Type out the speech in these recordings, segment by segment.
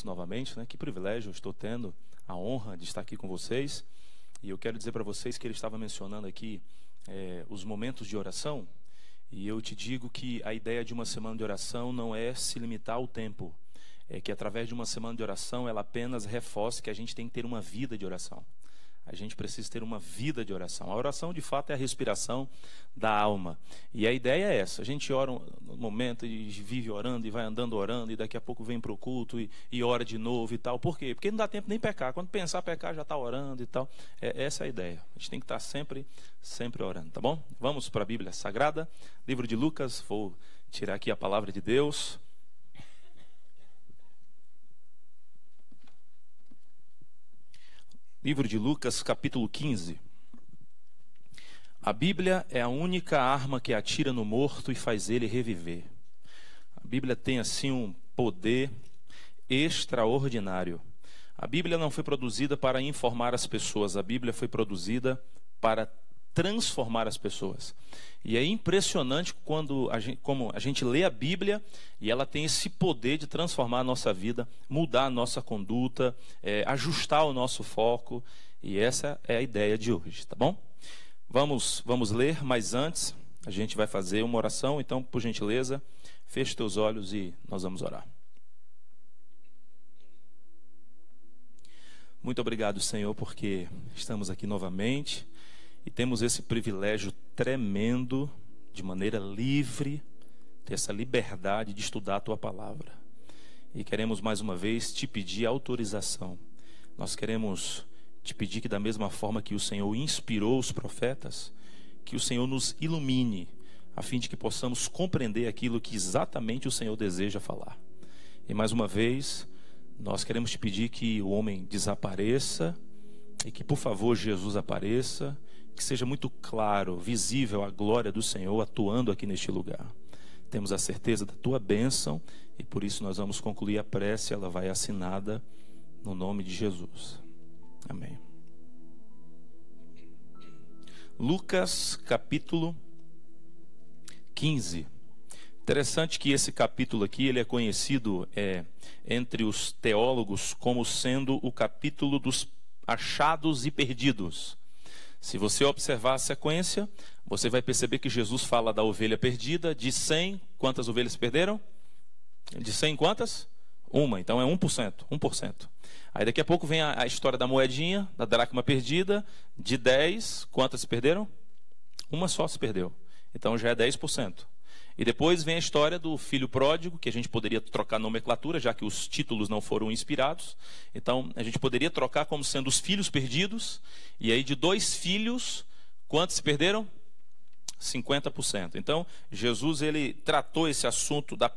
novamente, né? Que privilégio, eu estou tendo a honra de estar aqui com vocês. E eu quero dizer para vocês que ele estava mencionando aqui os momentos de oração. E eu te digo que a ideia de uma semana de oração não é se limitar ao tempo. É que através de uma semana de oração, ela apenas reforça que a gente tem que ter uma vida de oração. A gente precisa ter uma vida de oração. A oração, de fato, é a respiração da alma. E a ideia é essa. A gente ora no momento e vive orando e vai andando orando e daqui a pouco vem para o culto e ora de novo e tal. Por quê? Porque não dá tempo nem pecar. Quando pensar pecar, já está orando e tal. Essa é a ideia. A gente tem que estar sempre orando, tá bom? Vamos para a Bíblia Sagrada. Livro de Lucas. Vou tirar aqui a palavra de Deus. Livro de Lucas, capítulo 15. A Bíblia é a única arma que atira no morto e faz ele reviver. A Bíblia tem assim um poder extraordinário. A Bíblia não foi produzida para informar as pessoas, a Bíblia foi produzida para transformar as pessoas. E é impressionante como a gente lê a Bíblia e ela tem esse poder de transformar a nossa vida, mudar a nossa conduta, ajustar o nosso foco. E essa é a ideia de hoje, tá bom? Vamos ler, mas antes a gente vai fazer uma oração. Então, por gentileza, feche teus olhos e nós vamos orar. Muito obrigado, Senhor, porque estamos aqui novamente. E temos esse privilégio tremendo, de maneira livre, ter essa liberdade de estudar a Tua Palavra. E queremos mais uma vez te pedir autorização. Nós queremos te pedir que da mesma forma que o Senhor inspirou os profetas, que o Senhor nos ilumine, a fim de que possamos compreender aquilo que exatamente o Senhor deseja falar. E mais uma vez, nós queremos te pedir que o homem desapareça e que, por favor, Jesus apareça. Que seja muito claro, visível a glória do Senhor atuando aqui neste lugar. Temos a certeza da Tua bênção e por isso nós vamos concluir a prece. Ela vai assinada no nome de Jesus. Amém. Lucas capítulo 15. Interessante que esse capítulo aqui ele é conhecido entre os teólogos como sendo o capítulo dos achados e perdidos. Se você observar a sequência, você vai perceber que Jesus fala da ovelha perdida, de 100, quantas ovelhas perderam? De 100 quantas? Uma, então é 1%. Aí daqui a pouco vem a história da moedinha, da dracma perdida, de 10, quantas se perderam? Uma só se perdeu, então já é 10%. E depois vem a história do filho pródigo, que a gente poderia trocar nomenclatura, já que os títulos não foram inspirados. Então, a gente poderia trocar como sendo os filhos perdidos. E aí, de 2 filhos, quantos se perderam? 50%. Então, Jesus ele tratou esse assunto da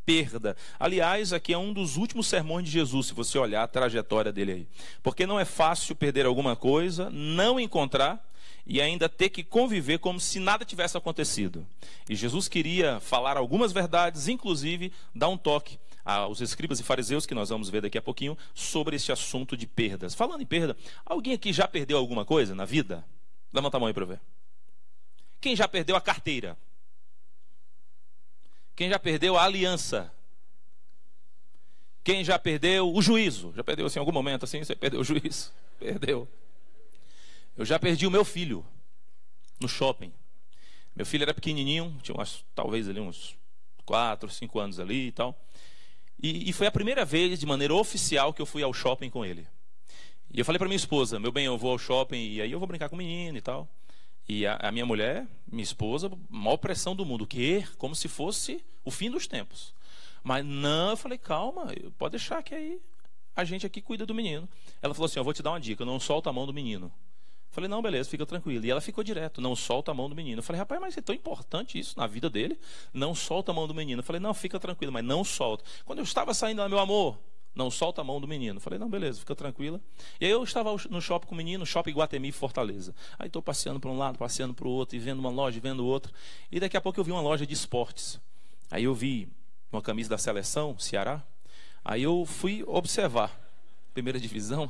perda. Aliás, aqui é um dos últimos sermões de Jesus, se você olhar a trajetória dele aí. Porque não é fácil perder alguma coisa, não encontrar e ainda ter que conviver como se nada tivesse acontecido. E Jesus queria falar algumas verdades, inclusive dar um toque aos escribas e fariseus, que nós vamos ver daqui a pouquinho, sobre esse assunto de perdas. Falando em perda, alguém aqui já perdeu alguma coisa na vida? Levanta a mão aí para eu ver. Quem já perdeu a carteira? Quem já perdeu a aliança? Quem já perdeu o juízo? Já perdeu assim, em algum momento assim, você perdeu o juízo? Perdeu. Eu já perdi o meu filho no shopping. Meu filho era pequenininho, tinha talvez ali uns 4, 5 anos ali e tal. E foi a primeira vez, de maneira oficial, que eu fui ao shopping com ele. E eu falei para minha esposa, meu bem, eu vou ao shopping e aí eu vou brincar com o menino e tal. E a minha mulher, minha esposa, maior pressão do mundo. O quê? Como se fosse o fim dos tempos. Mas não, eu falei, calma, pode deixar que aí a gente aqui cuida do menino. Ela falou assim, eu vou te dar uma dica, não solta a mão do menino. Eu falei, não, beleza, fica tranquilo. E ela ficou direto, não solta a mão do menino. Eu falei, rapaz, mas é tão importante isso na vida dele? Não solta a mão do menino. Eu falei, não, fica tranquilo, mas não solta. Quando eu estava saindo lá, meu amor, não solta a mão do menino. Eu falei, não, beleza, fica tranquila. E aí eu estava no shopping com o menino, shopping Iguatemi, Fortaleza. Aí estou passeando para um lado, passeando para o outro, e vendo uma loja, vendo outra. E daqui a pouco eu vi uma loja de esportes. Aí eu vi uma camisa da seleção, Ceará. Aí eu fui observar. Primeira divisão,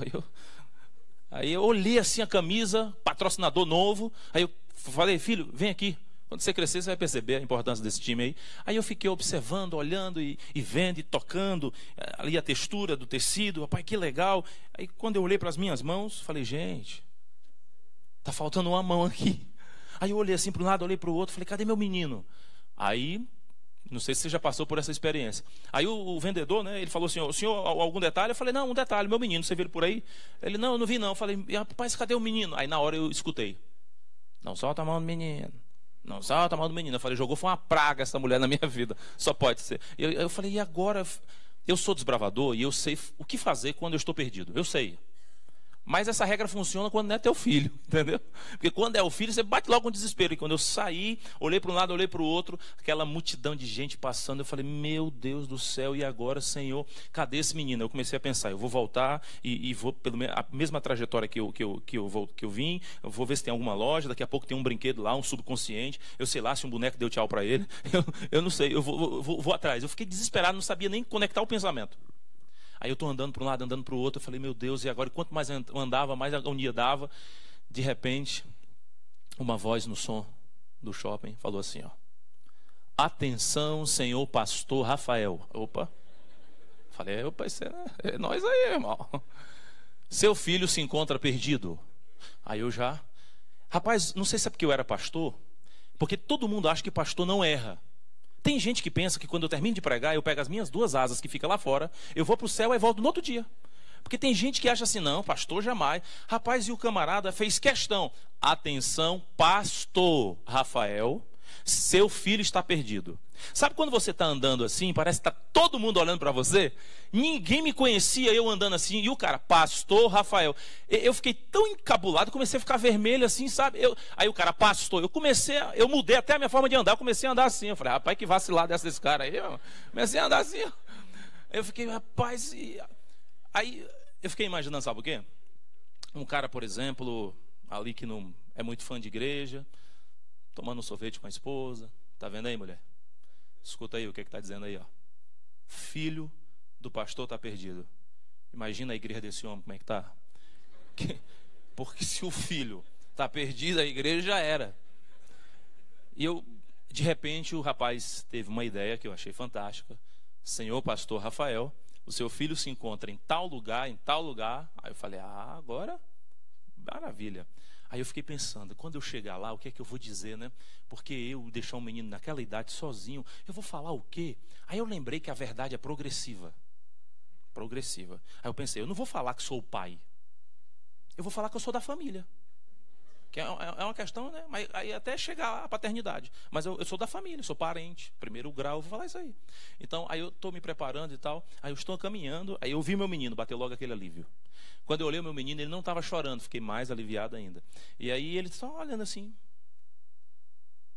aí eu olhei assim a camisa, patrocinador novo. Aí eu falei, filho, vem aqui. Quando você crescer, você vai perceber a importância desse time aí. Aí eu fiquei observando, olhando e vendo e tocando ali a textura do tecido. Rapaz, que legal. Aí quando eu olhei para as minhas mãos, falei, gente, tá faltando uma mão aqui. Aí eu olhei assim para um lado, olhei para o outro, falei, cadê meu menino? Aí, não sei se você já passou por essa experiência. Aí o vendedor, né, ele falou assim, o senhor, algum detalhe? Eu falei, não, um detalhe, meu menino, você viu ele por aí? Ele, não, eu não vi não. Eu falei, rapaz, cadê o menino? Aí na hora eu escutei, não solta a mão do menino. Não, solta a mão do menino. Eu falei, jogou, foi uma praga essa mulher na minha vida. Só pode ser. Eu falei, e agora? Eu sou desbravador e eu sei o que fazer quando eu estou perdido. Eu sei. Mas essa regra funciona quando não é teu filho, entendeu? Porque quando é o filho, você bate logo com desespero. E quando eu saí, olhei para um lado, olhei para o outro, aquela multidão de gente passando, eu falei, meu Deus do céu, e agora, Senhor, cadê esse menino? Eu comecei a pensar, eu vou voltar e vou pela mesma trajetória que eu vim, eu vou ver se tem alguma loja, daqui a pouco tem um brinquedo lá, um subconsciente, eu sei lá se um boneco deu tchau para ele, eu não sei, eu vou atrás. Eu fiquei desesperado, não sabia nem conectar o pensamento. Aí eu estou andando para um lado, andando para o outro. Eu falei, meu Deus, e agora? Quanto mais eu andava, mais agonia dava. De repente, uma voz no som do shopping falou assim, ó, atenção, senhor pastor Rafael. Opa. Falei, opa, isso é nós aí, irmão. Seu filho se encontra perdido. Aí eu já... Rapaz, não sei se é porque eu era pastor, porque todo mundo acha que pastor não erra. Tem gente que pensa que quando eu termino de pregar, eu pego as minhas 2 asas que ficam lá fora, eu vou para o céu e volto no outro dia. Porque tem gente que acha assim, não, pastor jamais. Rapaz, e o camarada fez questão. Atenção, pastor Rafael, seu filho está perdido. Sabe quando você está andando assim, parece que está todo mundo olhando para você? Ninguém me conhecia, eu andando assim, e o cara, pastor Rafael. Eu fiquei tão encabulado, comecei a ficar vermelho assim, sabe? Aí o cara, pastor, eu mudei até a minha forma de andar, eu comecei a andar assim. Eu falei, rapaz, que vacilada desse cara aí, mano. Comecei a andar assim. Eu fiquei, rapaz, aí eu fiquei imaginando, sabe o quê? Um cara, por exemplo, ali que não é muito fã de igreja, tomando um sorvete com a esposa. Tá vendo aí, mulher? Escuta aí o que está dizendo aí, ó. Filho do pastor está perdido. Imagina a igreja desse homem, como é que está? Porque se o filho está perdido, a igreja já era. E de repente, o rapaz teve uma ideia que eu achei fantástica. Senhor pastor Rafael, o seu filho se encontra em tal lugar, em tal lugar. Aí eu falei, agora, maravilha. Aí eu fiquei pensando, quando eu chegar lá, o que é que eu vou dizer, né? Porque eu deixar um menino naquela idade sozinho, eu vou falar o quê? Aí eu lembrei que a verdade é progressiva. Progressiva. Aí eu pensei, eu não vou falar que sou o pai. Eu vou falar que eu sou da família. Que é uma questão, né? Mas aí até chegar à paternidade. Mas eu sou da família, sou parente. Primeiro grau, eu vou falar isso aí. Então, aí eu estou me preparando e tal. Aí eu estou caminhando, aí eu vi meu menino, bateu logo aquele alívio. Quando eu olhei o meu menino, ele não estava chorando, fiquei mais aliviado ainda. E aí ele só olhando assim.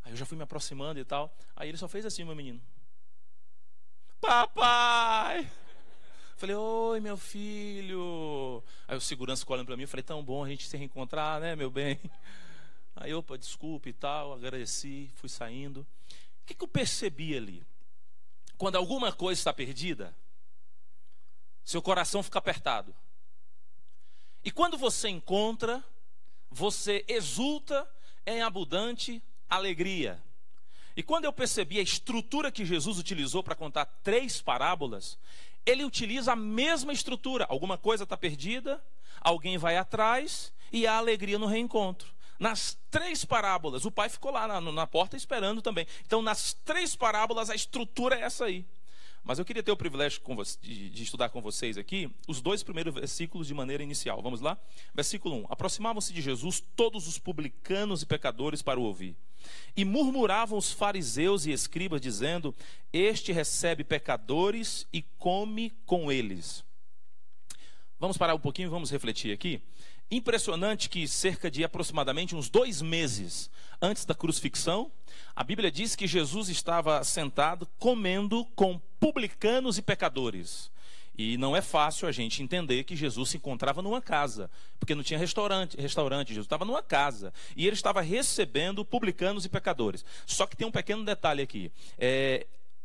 Aí eu já fui me aproximando e tal. Aí ele só fez assim, meu menino. Papai! Falei, oi, meu filho. Aí o segurança ficou olhando para mim, eu falei, tão bom a gente se reencontrar, né, meu bem? Aí, opa, desculpe e tal, agradeci, fui saindo. O que eu percebi ali? Quando alguma coisa está perdida, seu coração fica apertado. E quando você encontra, você exulta em abundante alegria. E quando eu percebi a estrutura que Jesus utilizou para contar 3 parábolas, ele utiliza a mesma estrutura. Alguma coisa está perdida, alguém vai atrás e há alegria no reencontro. Nas 3 parábolas, o pai ficou lá na porta esperando também. Então, nas 3 parábolas, a estrutura é essa aí. Mas eu queria ter o privilégio de estudar com vocês aqui os 2 primeiros versículos de maneira inicial. Vamos lá? Versículo 1. Aproximavam-se de Jesus todos os publicanos e pecadores para o ouvir. E murmuravam os fariseus e escribas, dizendo, este recebe pecadores e come com eles. Vamos parar um pouquinho e vamos refletir aqui. Impressionante que cerca de aproximadamente uns 2 meses antes da crucifixão, a Bíblia diz que Jesus estava sentado comendo com publicanos e pecadores. E não é fácil a gente entender que Jesus se encontrava numa casa, porque não tinha restaurante, Jesus estava numa casa. E ele estava recebendo publicanos e pecadores. Só que tem um pequeno detalhe aqui.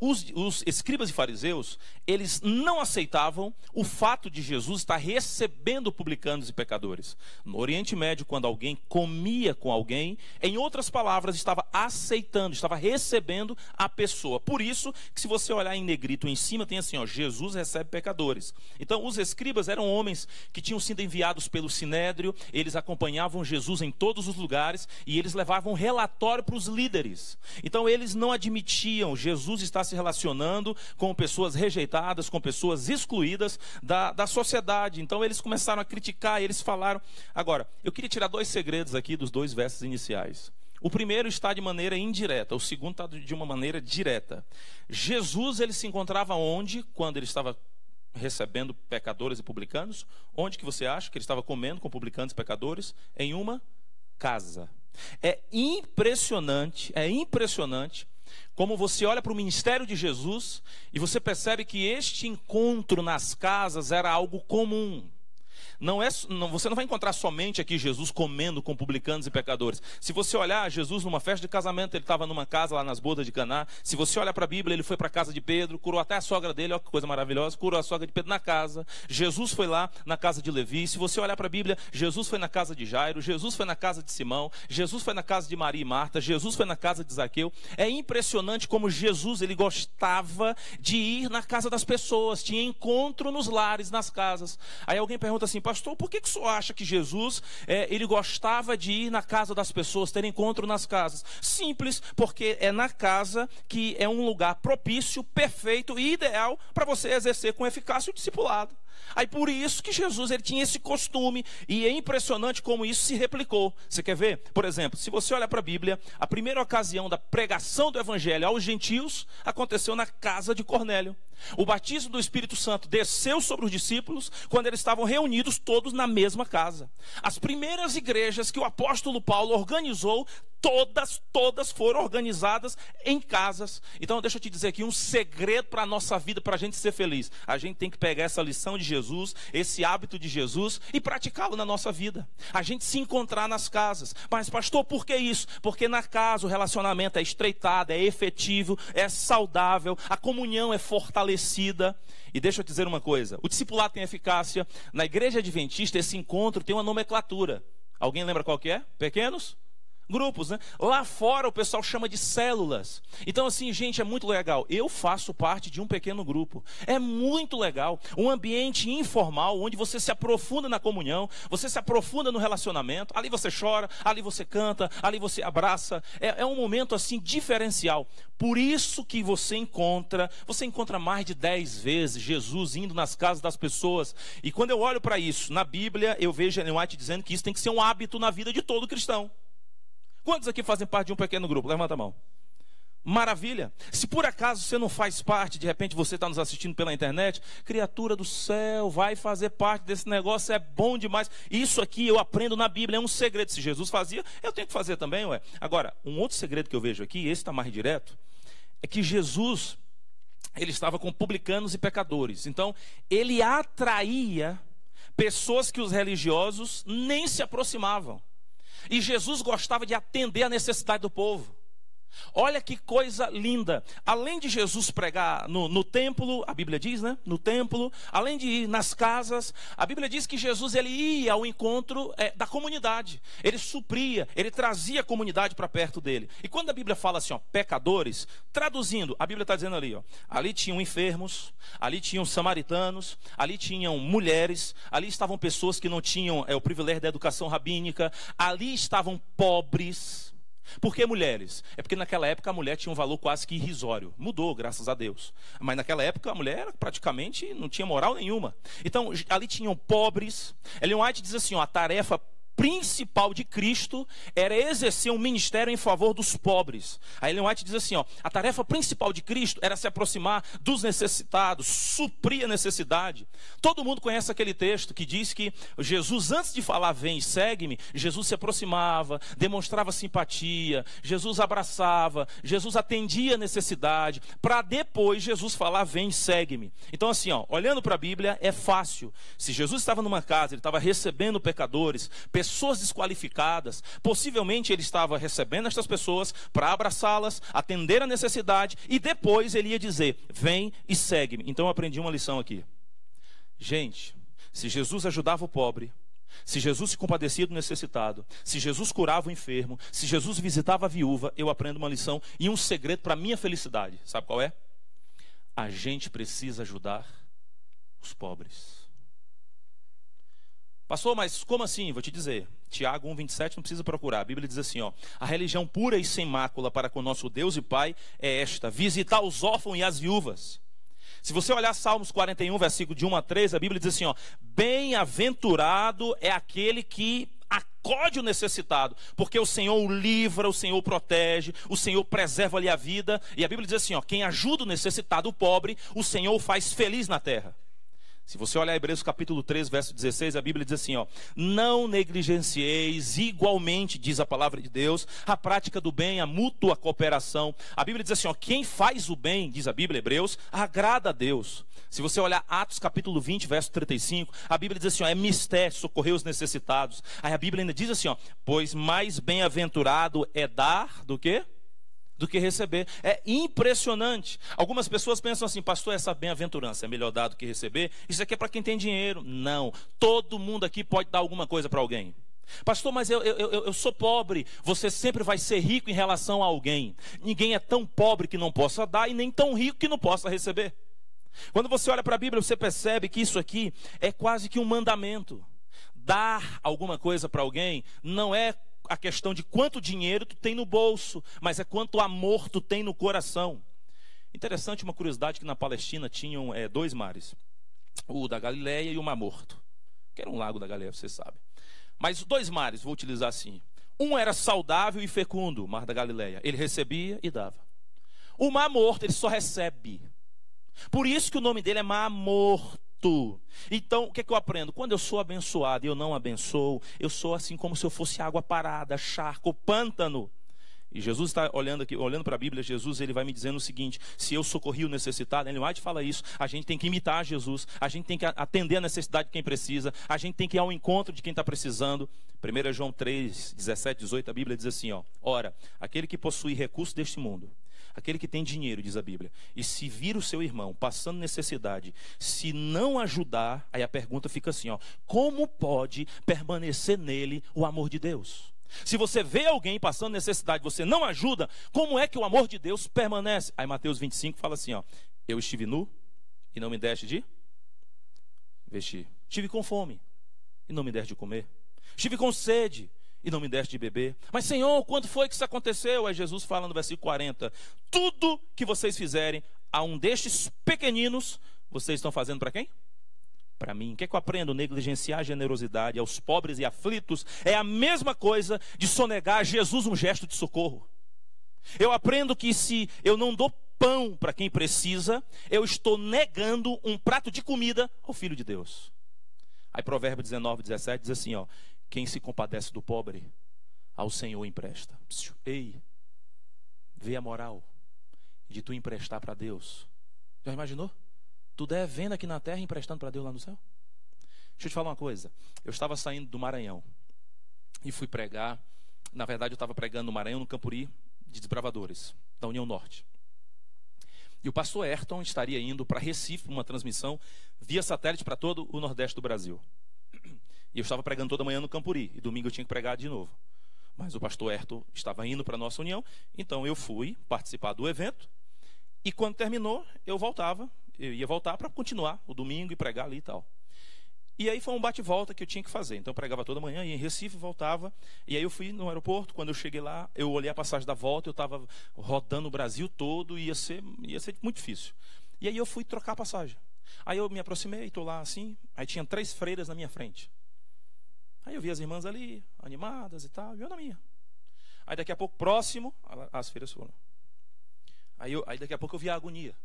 os escribas e fariseus, eles não aceitavam o fato de Jesus estar recebendo publicanos e pecadores. No Oriente Médio, quando alguém comia com alguém, em outras palavras, estava aceitando, estava recebendo a pessoa. Por isso, que se você olhar em negrito em cima, tem assim, ó, Jesus recebe pecadores. Então, os escribas eram homens que tinham sido enviados pelo Sinédrio, eles acompanhavam Jesus em todos os lugares e eles levavam relatório para os líderes. Então, eles não admitiam Jesus estar se relacionando com pessoas rejeitadas, com pessoas excluídas da sociedade. Então eles começaram a criticar, eles falaram. Agora, eu queria tirar 2 segredos aqui dos 2 versos iniciais. O primeiro está de maneira indireta, o segundo está de uma maneira direta. Jesus, ele se encontrava onde, quando ele estava recebendo pecadores e publicanos? Onde que você acha que ele estava comendo com publicanos e pecadores? Em uma casa. É impressionante como você olha para o ministério de Jesus e você percebe que este encontro nas casas era algo comum. Você não vai encontrar somente aqui Jesus comendo com publicanos e pecadores. Se você olhar Jesus numa festa de casamento, ele estava numa casa lá nas bodas de Caná. Se você olhar para a Bíblia, ele foi para a casa de Pedro, curou até a sogra dele, olha que coisa maravilhosa, curou a sogra de Pedro na casa. Jesus foi lá na casa de Levi. Se você olhar para a Bíblia, Jesus foi na casa de Jairo, Jesus foi na casa de Simão, Jesus foi na casa de Maria e Marta, Jesus foi na casa de Zaqueu. É impressionante como Jesus, ele gostava de ir na casa das pessoas, tinha encontro nos lares, nas casas. Aí alguém pergunta assim, pastor, por que o senhor acha que Jesus, ele gostava de ir na casa das pessoas, ter encontro nas casas? Simples, porque é na casa que é um lugar propício, perfeito e ideal para você exercer com eficácia o discipulado. Aí por isso que Jesus, ele tinha esse costume, e é impressionante como isso se replicou. Você quer ver? Por exemplo, se você olhar para a Bíblia, a primeira ocasião da pregação do evangelho aos gentios aconteceu na casa de Cornélio. O batismo do Espírito Santo desceu sobre os discípulos quando eles estavam reunidos todos na mesma casa. As primeiras igrejas que o apóstolo Paulo organizou, todas foram organizadas em casas. Então deixa eu te dizer aqui um segredo para a nossa vida, para a gente ser feliz. A gente tem que pegar essa lição de Jesus, esse hábito de Jesus e praticá-lo na nossa vida. A gente se encontrar nas casas. Mas pastor, por que isso? Porque na casa o relacionamento é estreitado, é efetivo, é saudável, a comunhão é fortalecida. E deixa eu te dizer uma coisa, o discipulado tem eficácia. Na igreja adventista esse encontro tem uma nomenclatura. Alguém lembra qual que é? Pequenos grupos, né? Lá fora o pessoal chama de células. Então assim, gente, é muito legal. Eu faço parte de um pequeno grupo. É muito legal. Um ambiente informal, onde você se aprofunda na comunhão, você se aprofunda no relacionamento. Ali você chora, ali você canta, ali você abraça. É um momento assim diferencial. Por isso que você encontra mais de 10 vezes Jesus indo nas casas das pessoas. E quando eu olho para isso, na Bíblia, eu vejo Ellen White dizendo que isso tem que ser um hábito na vida de todo cristão. Quantos aqui fazem parte de um pequeno grupo? Levanta a mão. Maravilha. Se por acaso você não faz parte, de repente você está nos assistindo pela internet, criatura do céu, vai fazer parte desse negócio, é bom demais. Isso aqui eu aprendo na Bíblia, é um segredo. Se Jesus fazia, eu tenho que fazer também, ué. Agora, um outro segredo que eu vejo aqui, esse está mais direto, é que Jesus, ele estava com publicanos e pecadores. Então, ele atraía pessoas que os religiosos nem se aproximavam. E Jesus gostava de atender a necessidade do povo. Olha que coisa linda. Além de Jesus pregar no templo, a Bíblia diz, né? No templo, além de ir nas casas, a Bíblia diz que Jesus, ele ia ao encontro da comunidade. Ele supria, ele trazia a comunidade para perto dele. E quando a Bíblia fala assim, ó, pecadores, traduzindo, a Bíblia está dizendo ali, ó, ali tinham enfermos, ali tinham samaritanos, ali tinham mulheres, ali estavam pessoas que não tinham o privilégio da educação rabínica, ali estavam pobres. Por que mulheres? É porque naquela época a mulher tinha um valor quase que irrisório. Mudou, graças a Deus. Mas naquela época a mulher praticamente não tinha moral nenhuma. Então ali tinham pobres. Ellen White diz assim, ó, a tarefa principal de Cristo era exercer um ministério em favor dos pobres. A Ellen White diz assim, ó, a tarefa principal de Cristo era se aproximar dos necessitados, suprir a necessidade. Todo mundo conhece aquele texto que diz que Jesus, antes de falar vem e segue-me, Jesus se aproximava, demonstrava simpatia, Jesus abraçava, Jesus atendia a necessidade, para depois Jesus falar vem e segue-me. Então assim, ó, olhando para a Bíblia é fácil. Se Jesus estava numa casa, ele estava recebendo pecadores, pessoas pessoas desqualificadas. Possivelmente ele estava recebendo estas pessoas para abraçá-las, atender a necessidade, e depois ele ia dizer: vem e segue-me. Então eu aprendi uma lição aqui. Gente, se Jesus ajudava o pobre, se Jesus se compadecia do necessitado, se Jesus curava o enfermo, se Jesus visitava a viúva, eu aprendo uma lição e um segredo para a minha felicidade. Sabe qual é? A gente precisa ajudar os pobres. Pastor, mas como assim? Vou te dizer. Tiago 1,27, não precisa procurar. A Bíblia diz assim, ó: a religião pura e sem mácula para com nosso Deus e Pai é esta: visitar os órfãos e as viúvas. Se você olhar Salmos 41, versículo de 1 a 3, a Bíblia diz assim, ó: bem-aventurado é aquele que acode o necessitado, porque o Senhor o livra, o Senhor o protege, o Senhor preserva-lhe a vida. E a Bíblia diz assim, ó: quem ajuda o necessitado, o pobre, o Senhor o faz feliz na terra. Se você olhar Hebreus capítulo 3, verso 16, a Bíblia diz assim, ó: não negligencieis igualmente, diz a palavra de Deus, a prática do bem, a mútua cooperação. A Bíblia diz assim, ó: quem faz o bem, diz a Bíblia, Hebreus, agrada a Deus. Se você olhar Atos capítulo 20, verso 35, a Bíblia diz assim, ó: é mistério socorrer os necessitados. Aí a Bíblia ainda diz assim, ó: pois mais bem-aventurado é dar do que receber. É impressionante. Algumas pessoas pensam assim: pastor, essa bem-aventurança é melhor dar do que receber? Isso aqui é para quem tem dinheiro. Não, todo mundo aqui pode dar alguma coisa para alguém. Pastor, mas eu sou pobre. Você sempre vai ser rico em relação a alguém. Ninguém é tão pobre que não possa dar e nem tão rico que não possa receber. Quando você olha para a Bíblia, você percebe que isso aqui é quase que um mandamento. Dar alguma coisa para alguém não é a questão de quanto dinheiro tu tem no bolso, mas é quanto amor tu tem no coração. Interessante, uma curiosidade, que na Palestina tinham dois mares, o da Galileia e o Mar Morto, que era um lago da Galileia, você sabe. Mas os dois mares, vou utilizar assim: um era saudável e fecundo, o Mar da Galileia, ele recebia e dava. O Mar Morto, ele só recebe. Por isso que o nome dele é Mar Morto. Então, o que eu aprendo? Quando eu sou abençoado e eu não abençoo, eu sou assim como se eu fosse água parada, charco, pântano. E Jesus está olhando aqui, olhando para a Bíblia, Jesus ele vai me dizendo o seguinte: se eu socorri o necessitado, ele White fala isso, a gente tem que imitar Jesus, a gente tem que atender a necessidade de quem precisa, a gente tem que ir ao encontro de quem está precisando. 1 João 3, 17, 18, a Bíblia diz assim, ó: ora, aquele que possui recursos deste mundo, aquele que tem dinheiro, diz a Bíblia, e se vir o seu irmão passando necessidade, se não ajudar, aí a pergunta fica assim, ó: como pode permanecer nele o amor de Deus? Se você vê alguém passando necessidade, você não ajuda, como é que o amor de Deus permanece? Aí Mateus 25 fala assim, ó: eu estive nu e não me deste de vestir, estive com fome e não me deste de comer, estive com sede e não me deste de beber. Mas Senhor, quando foi que isso aconteceu? Aí Jesus fala no versículo 40, tudo que vocês fizerem a um destes pequeninos, vocês estão fazendo para quem? Para mim. O que é que eu aprendo? Negligenciar a generosidade aos pobres e aflitos é a mesma coisa de sonegar a Jesus um gesto de socorro. Eu aprendo que se eu não dou pão para quem precisa, eu estou negando um prato de comida ao Filho de Deus. Aí Provérbio 19, 17 diz assim, ó: quem se compadece do pobre, ao Senhor empresta. Ei, vê a moral de tu emprestar para Deus. Já imaginou? Tu devendo aqui na terra e emprestando para Deus lá no céu? Deixa eu te falar uma coisa. Eu estava saindo do Maranhão e fui pregar. Na verdade, eu estava pregando no Maranhão, no Campuri de Desbravadores, da União Norte. E o pastor Ayrton estaria indo para Recife, uma transmissão via satélite para todo o Nordeste do Brasil. E eu estava pregando toda manhã no Campuri, e domingo eu tinha que pregar de novo. Mas o pastor Ayrton estava indo para a nossa união, então eu fui participar do evento, e quando terminou, eu ia voltar para continuar o domingo e pregar ali e tal. E aí foi um bate-volta que eu tinha que fazer. Então eu pregava toda manhã, ia em Recife, voltava. E aí eu fui no aeroporto. Quando eu cheguei lá, eu olhei a passagem da volta. Eu estava rodando o Brasil todo. Ia ser muito difícil. E aí eu fui trocar a passagem. Aí eu me aproximei, estou lá assim. Aí tinha 3 freiras na minha frente. Aí eu vi as irmãs ali, animadas e tal. E eu na minha. Aí daqui a pouco, próximo, as freiras foram. Aí daqui a pouco eu vi a agonia.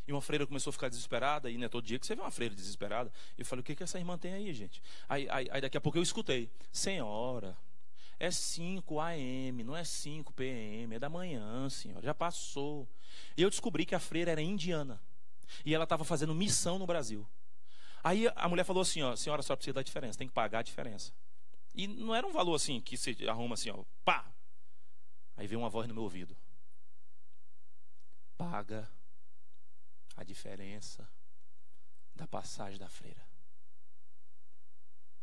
E uma freira começou a ficar desesperada, e não é todo dia que você vê uma freira desesperada. Eu falei: o que essa irmã tem aí, gente? Aí daqui a pouco eu escutei: senhora, é 5 AM, não é 5 PM, é da manhã, senhora, já passou. E eu descobri que a freira era indiana, e ela estava fazendo missão no Brasil. Aí a mulher falou assim: ó, senhora, só precisa da diferença, tem que pagar a diferença. E não era um valor assim, que você arruma assim, ó, pá. Aí veio uma voz no meu ouvido. Paga a diferença da passagem da freira.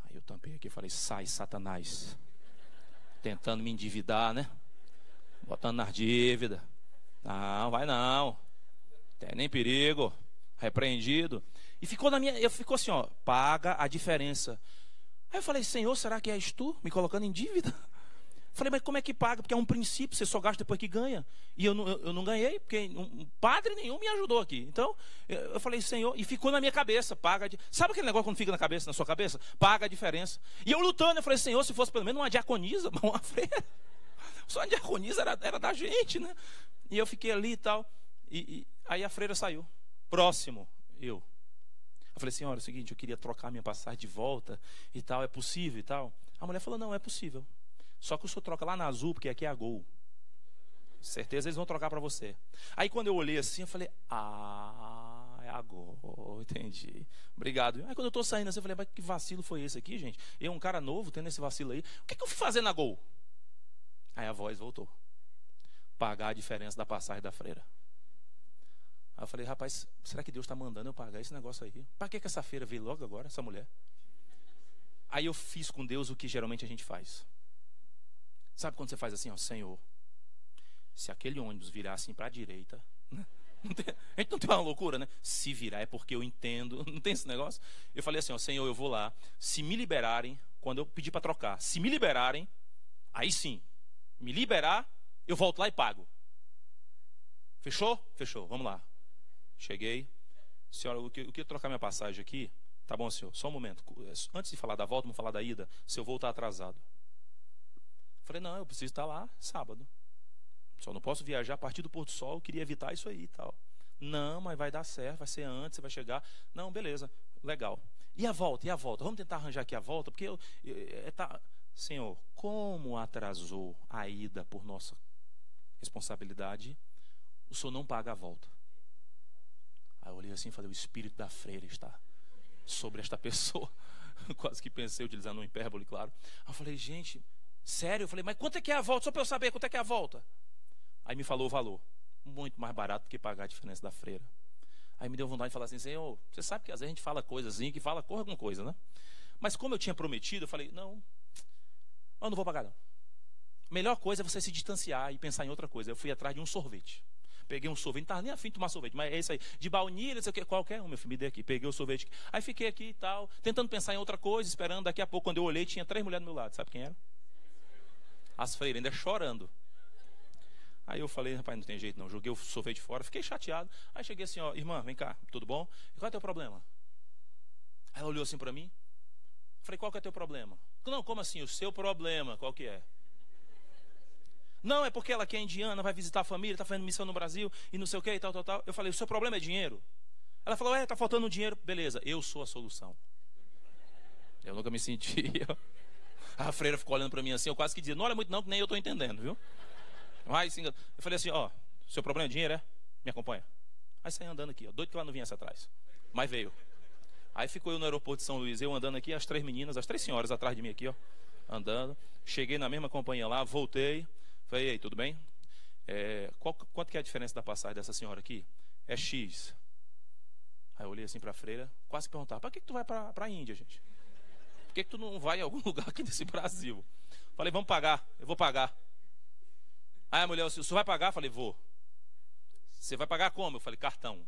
Aí eu tampei aqui e falei, sai, Satanás. Tentando me endividar, né? Botando nas dívidas. Não, vai não. Tem nem perigo. Repreendido. E ficou ficou assim, ó, paga a diferença. Aí eu falei, Senhor, será que és tu me colocando em dívida? Falei, mas como é que paga? Porque é um princípio, você só gasta depois que ganha. E eu não ganhei, porque padre nenhum me ajudou aqui. Então, eu falei, Senhor, e ficou na minha cabeça, paga. Sabe aquele negócio quando fica na sua cabeça? Paga a diferença. E eu lutando, eu falei, Senhor, se fosse pelo menos uma diaconisa, uma freira. Só uma diaconisa era da gente, né? E eu fiquei ali e tal. Aí a freira saiu. Próximo, eu falei, senhora, é o seguinte, eu queria trocar minha passagem de volta e tal, é possível e tal? A mulher falou, não, é possível. Só que o senhor troca lá na Azul, porque aqui é a Gol. Certeza eles vão trocar para você. Aí quando eu olhei assim, eu falei, é a Gol, entendi. Obrigado. Aí quando eu estou saindo assim, eu falei, mas que vacilo foi esse aqui, gente? Eu, um cara novo, tendo esse vacilo aí. O que eu fui fazer na Gol? Aí a voz voltou. Pagar a diferença da passagem da freira. Aí eu falei, rapaz, será que Deus está mandando eu pagar esse negócio aí? Para que essa feira veio logo agora, essa mulher? Aí eu fiz com Deus o que geralmente a gente faz. Sabe quando você faz assim, ó, Senhor, se aquele ônibus virar assim para a direita, né? A gente não tem uma loucura, né? Se virar é porque eu entendo, não tem esse negócio? Eu falei assim, ó, Senhor, eu vou lá, se me liberarem, quando eu pedir para trocar, se me liberarem, aí sim, me liberar, eu volto lá e pago. Fechou? Fechou, vamos lá. Cheguei. Senhora, eu queria trocar minha passagem aqui. Tá bom, senhor, só um momento. Antes de falar da volta, vamos falar da ida. Se eu voltar atrasado. Falei, não, eu preciso estar lá sábado. Só não posso viajar a partir do Porto Sol. Eu queria evitar isso aí e tal. Não, mas vai dar certo, vai ser antes, você vai chegar. Não, beleza, legal. E a volta? E a volta? Vamos tentar arranjar aqui a volta, porque Senhor, como atrasou a ida por nossa responsabilidade, o senhor não paga a volta. Aí eu olhei assim e falei, o espírito da freira está sobre esta pessoa. Quase que pensei, utilizando um hipérbole, claro. Aí eu falei, gente, sério? Eu falei, mas quanto é que é a volta? Só para eu saber quanto é que é a volta. Aí me falou o valor. Muito mais barato do que pagar a diferença da freira. Aí me deu vontade de falar assim, Senhor, você sabe que às vezes a gente fala coisas assim, que fala corra com coisa, né? Mas como eu tinha prometido, eu falei, não, eu não vou pagar não. Melhor coisa é você se distanciar e pensar em outra coisa. Eu fui atrás de um sorvete. Peguei um sorvete, não estava nem afim de tomar sorvete, mas é isso aí, de baunilha, não sei o que, qualquer um, meu filho, me deu aqui, peguei o sorvete aqui. Aí fiquei aqui e tal, tentando pensar em outra coisa, esperando, daqui a pouco, quando eu olhei, tinha 3 mulheres do meu lado, sabe quem era? As freiras, ainda chorando. Aí eu falei, rapaz, não tem jeito não, joguei o sorvete fora, fiquei chateado. Aí cheguei assim, ó, irmã, vem cá, tudo bom? Qual é o teu problema? Aí ela olhou assim para mim, falei, qual que é o teu problema? Não, como assim, o seu problema, qual que é? Não, é porque ela que é indiana, vai visitar a família, está fazendo missão no Brasil e não sei o que e tal. Eu falei, o seu problema é dinheiro? Ela falou, está faltando dinheiro. Beleza, eu sou a solução. Eu nunca me senti. A freira ficou olhando para mim assim, eu quase que dizia, não olha muito não, que nem eu estou entendendo, viu? Mas, eu falei assim, ó, seu problema é dinheiro, é? Me acompanha. Aí saí andando aqui, ó, doido que ela não viesse atrás. Mas veio. Aí ficou eu no aeroporto de São Luís, eu andando aqui, as 3 meninas, as 3 senhoras atrás de mim aqui, ó, andando. Cheguei na mesma companhia lá, voltei. Falei, ei, tudo bem? Quanto que é a diferença da passagem dessa senhora aqui? É X. Aí eu olhei assim para a freira, quase perguntar, para que tu vai para a Índia, gente? Por que tu não vai em algum lugar aqui desse Brasil? Falei, vamos pagar, eu vou pagar. Aí a mulher, o senhor vai pagar? Falei, vou. Você vai pagar como? Eu falei, cartão.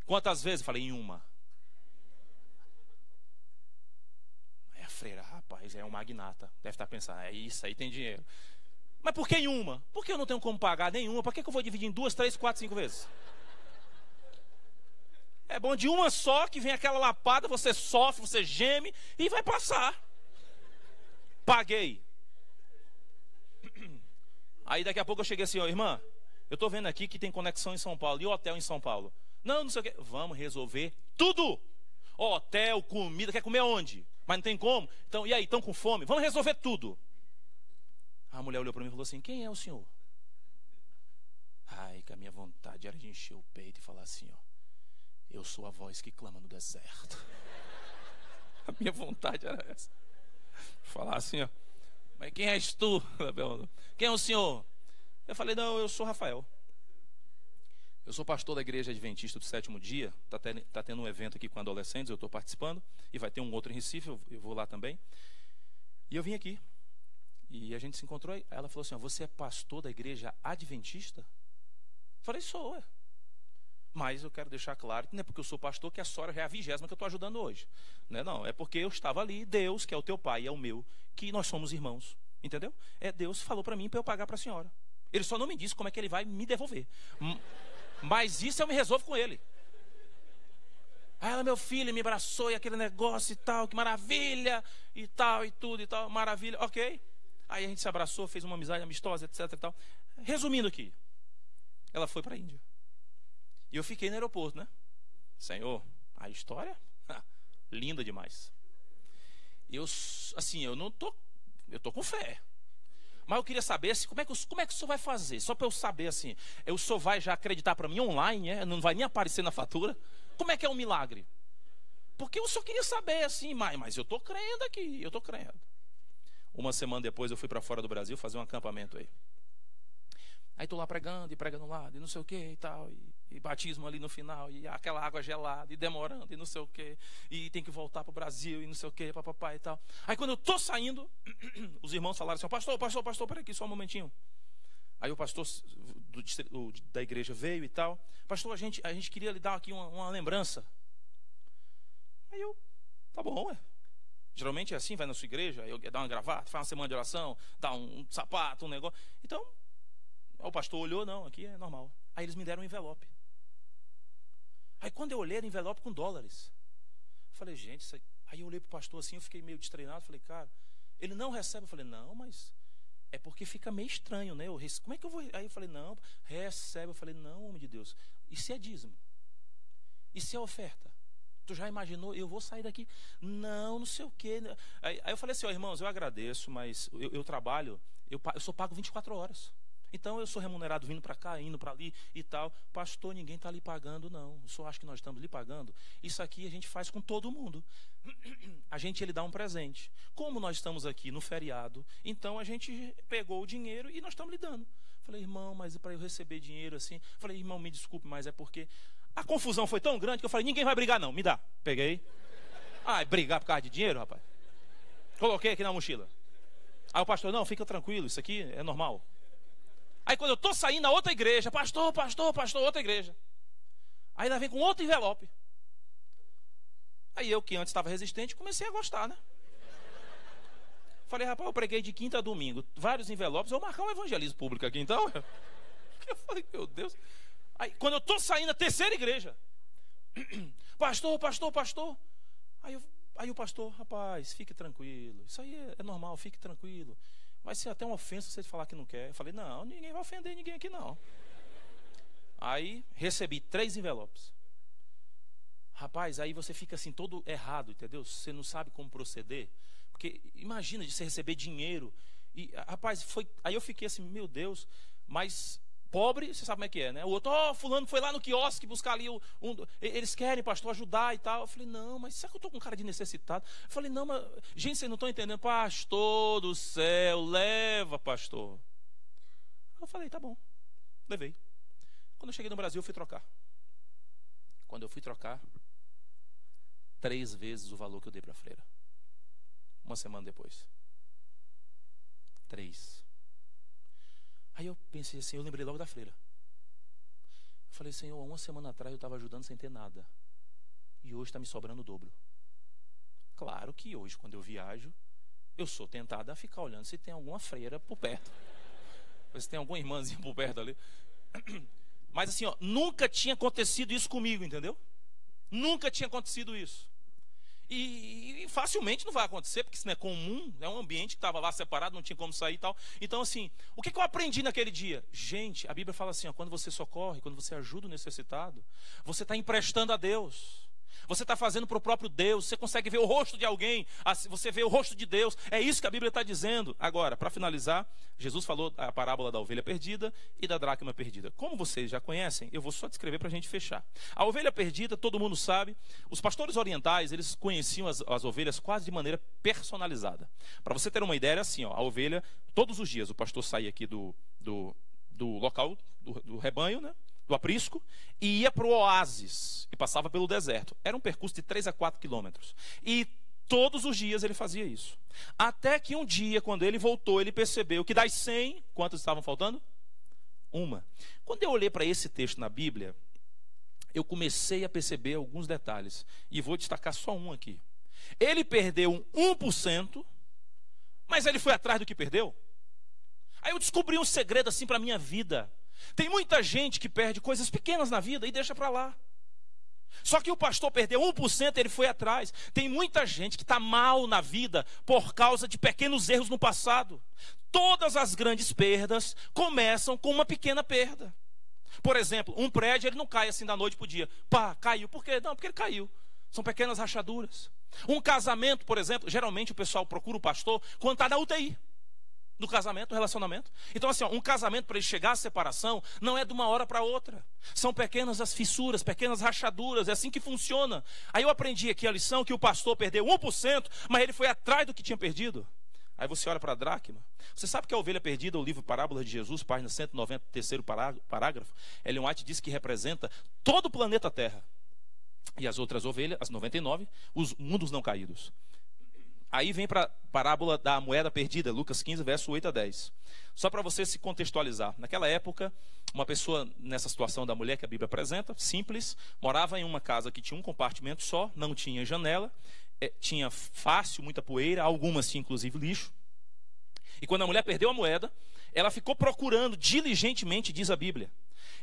Quantas vezes? Eu falei, em uma. Aí a freira, rapaz, é um magnata. Deve estar pensando, é isso aí, tem dinheiro. Mas por que em uma? Porque eu não tenho como pagar nenhuma. Para que eu vou dividir em 2, 3, 4, 5 vezes? É bom de uma só, que vem aquela lapada, você sofre, você geme e vai passar. Paguei. Aí daqui a pouco eu cheguei assim, ó, irmã, eu estou vendo aqui que tem conexão em São Paulo e hotel em São Paulo. Não, não sei o que. Vamos resolver tudo. Hotel, comida, quer comer onde? Mas não tem como. Então, e aí, estão com fome? Vamos resolver tudo. A mulher olhou para mim e falou assim, quem é o senhor? Ai, que a minha vontade era de encher o peito e falar assim, ó, eu sou a voz que clama no deserto. A minha vontade era essa. Falar assim, ó. Mas quem és tu? Ela perguntou. Quem é o senhor? Eu falei, não, eu sou Rafael. Eu sou pastor da igreja adventista do sétimo dia. Está tendo um evento aqui com adolescentes, eu estou participando. E vai ter um outro em Recife, eu vou lá também. E eu vim aqui. E a gente se encontrou. Aí ela falou assim, ó, você é pastor da igreja adventista? Eu falei, sou, é. Mas eu quero deixar claro que não é porque eu sou pastor que a senhora já é a 20ª que eu estou ajudando hoje. Não, é porque eu estava ali, Deus, que é o teu pai e é o meu, que nós somos irmãos. Entendeu? Deus falou para mim para eu pagar para a senhora. Ele só não me disse como é que ele vai me devolver. Mas isso eu me resolvo com ele. Aí ela, meu filho, me abraçou e aquele negócio e tal, que maravilha, e tal, e tudo e tal, maravilha, ok. Aí a gente se abraçou, fez uma amizade amistosa, etc e tal. Resumindo aqui, ela foi para a Índia. E eu fiquei no aeroporto, né? Senhor, a história, linda demais. Eu tô com fé. Mas eu queria saber assim, como é que o senhor vai fazer? Só para eu saber assim, o senhor vai já acreditar para mim online, não vai nem aparecer na fatura? Como é que é um milagre? Porque eu só queria saber assim, mas eu estou crendo aqui, eu estou crendo. Uma semana depois eu fui para fora do Brasil fazer um acampamento aí. Aí estou lá pregando, e pregando lá, e não sei o que e tal, e batismo ali no final, e aquela água gelada, e demorando, e não sei o que, e tem que voltar para o Brasil, e não sei o que, papapá e tal. Aí quando eu estou saindo, os irmãos falaram assim, pastor, peraí aqui só um momentinho. Aí o pastor da igreja veio e tal, pastor, a gente queria lhe dar aqui uma lembrança. Aí eu, tá bom, geralmente é assim, vai na sua igreja, eu dá uma gravata, faz uma semana de oração, dá um sapato, um negócio, então... O pastor olhou, não, aqui é normal. Aí eles me deram um envelope. Aí quando eu olhei, era envelope com dólares. Falei, gente, isso aí... Aí eu olhei para o pastor assim, eu fiquei meio destreinado. Falei, cara, ele não recebe. Eu falei, não, mas é porque fica meio estranho, né? Como é que eu vou... Aí eu falei, não, recebe. Eu falei, não, homem de Deus, e se é dízimo? E se é oferta? Tu já imaginou? Eu vou sair daqui? Não sei o quê. Aí eu falei assim, ó, irmãos, eu agradeço, mas eu trabalho, eu sou pago 24 horas. Então eu sou remunerado vindo para cá, indo para ali e tal. Pastor, ninguém está lhe pagando, não. O senhor acha que nós estamos lhe pagando? Isso aqui a gente faz com todo mundo. A gente lhe dá um presente. Como nós estamos aqui no feriado, então a gente pegou o dinheiro e nós estamos lhe dando. Falei, irmão, mas para eu receber dinheiro assim... Falei, irmão, me desculpe, mas é porque... A confusão foi tão grande que eu falei, ninguém vai brigar não, me dá. Peguei. Brigar por causa de dinheiro, rapaz? Coloquei aqui na mochila. Aí o pastor, não, fica tranquilo, isso aqui é normal. Aí quando eu estou saindo a outra igreja, pastor, outra igreja. Aí ela vem com outro envelope. Aí eu, que antes estava resistente, comecei a gostar, né? Falei, rapaz, eu preguei de quinta a domingo, vários envelopes, eu vou marcar um evangelismo público aqui, então. Eu falei, meu Deus. Aí quando eu estou saindo a terceira igreja, pastor. Aí o pastor, rapaz, fique tranquilo. Isso aí é normal, fique tranquilo. Vai ser até uma ofensa você falar que não quer. Eu falei, não, ninguém vai ofender ninguém aqui não. Aí recebi 3 envelopes. Rapaz, aí você fica assim todo errado, entendeu? Você não sabe como proceder. Porque imagina de você receber dinheiro. E, rapaz, aí eu fiquei assim, meu Deus, mas pobre, você sabe como é que é, né? O outro, fulano foi lá no quiosque buscar ali eles querem, pastor, ajudar e tal. Eu falei, não, mas será que eu estou com cara de necessitado? Eu falei, não, mas gente, vocês não estão entendendo. Pastor do céu, leva, pastor. Eu falei, tá bom, levei. Quando eu cheguei no Brasil, eu fui trocar. Quando eu fui trocar, 3 vezes o valor que eu dei para a freira. Uma semana depois. 3. Aí eu pensei assim, eu lembrei logo da freira. Eu falei, Senhor, 1 semana atrás eu estava ajudando sem ter nada. E hoje está me sobrando o dobro. Claro que hoje, quando eu viajo, eu sou tentado a ficar olhando se tem alguma freira por perto. Se tem alguma irmãzinha por perto ali. Mas assim, nunca tinha acontecido isso comigo, entendeu? Nunca tinha acontecido isso. E facilmente não vai acontecer, porque isso não é comum, é um ambiente que estava lá separado, não tinha como sair e tal. Então assim, o que eu aprendi naquele dia? Gente, a Bíblia fala assim, quando você socorre, quando você ajuda o necessitado, você está emprestando a Deus. Você está fazendo para o próprio Deus. Você consegue ver o rosto de alguém, você vê o rosto de Deus. É isso que a Bíblia está dizendo. Agora, para finalizar, Jesus falou a parábola da ovelha perdida e da dracma perdida. Como vocês já conhecem, eu vou só descrever para a gente fechar. A ovelha perdida, todo mundo sabe. Os pastores orientais, eles conheciam as ovelhas quase de maneira personalizada. Para você ter uma ideia, era assim, ó, a ovelha, todos os dias o pastor saía aqui do local do rebanho, né? Do aprisco, e ia para o oásis, e passava pelo deserto. Era um percurso de 3 a 4 quilômetros. E todos os dias ele fazia isso. Até que um dia, quando ele voltou, ele percebeu que das 100, quantas estavam faltando? Uma. Quando eu olhei para esse texto na Bíblia, eu comecei a perceber alguns detalhes. E vou destacar só um aqui. Ele perdeu 1%, mas ele foi atrás do que perdeu. Aí eu descobri um segredo assim para a minha vida. Tem muita gente que perde coisas pequenas na vida e deixa para lá. Só que o pastor perdeu 1%, ele foi atrás. Tem muita gente que está mal na vida por causa de pequenos erros no passado. Todas as grandes perdas começam com uma pequena perda. Por exemplo, um prédio, ele não cai assim da noite para o dia. Pá, caiu. Por quê? Não, porque ele caiu. São pequenas rachaduras. Um casamento, por exemplo, geralmente o pessoal procura o pastor quando está na UTI. No casamento, no relacionamento. Então assim, ó, um casamento para ele chegar à separação não é de uma hora para outra. São pequenas as fissuras, pequenas rachaduras, é assim que funciona. Aí eu aprendi aqui a lição que o pastor perdeu 1%, mas ele foi atrás do que tinha perdido. Aí você olha para a dracma. Você sabe que a ovelha perdida, o livro Parábolas de Jesus, página 190, terceiro parágrafo, Ellen White diz que representa todo o planeta Terra. E as outras ovelhas, as 99, os mundos não caídos. Aí vem para a parábola da moeda perdida, Lucas 15, verso 8 a 10. Só para você se contextualizar. Naquela época, uma pessoa nessa situação da mulher que a Bíblia apresenta, simples, morava em uma casa que tinha um compartimento só, não tinha janela, tinha fácil, muita poeira, algumas tinha inclusive lixo. E quando a mulher perdeu a moeda, ela ficou procurando diligentemente, diz a Bíblia.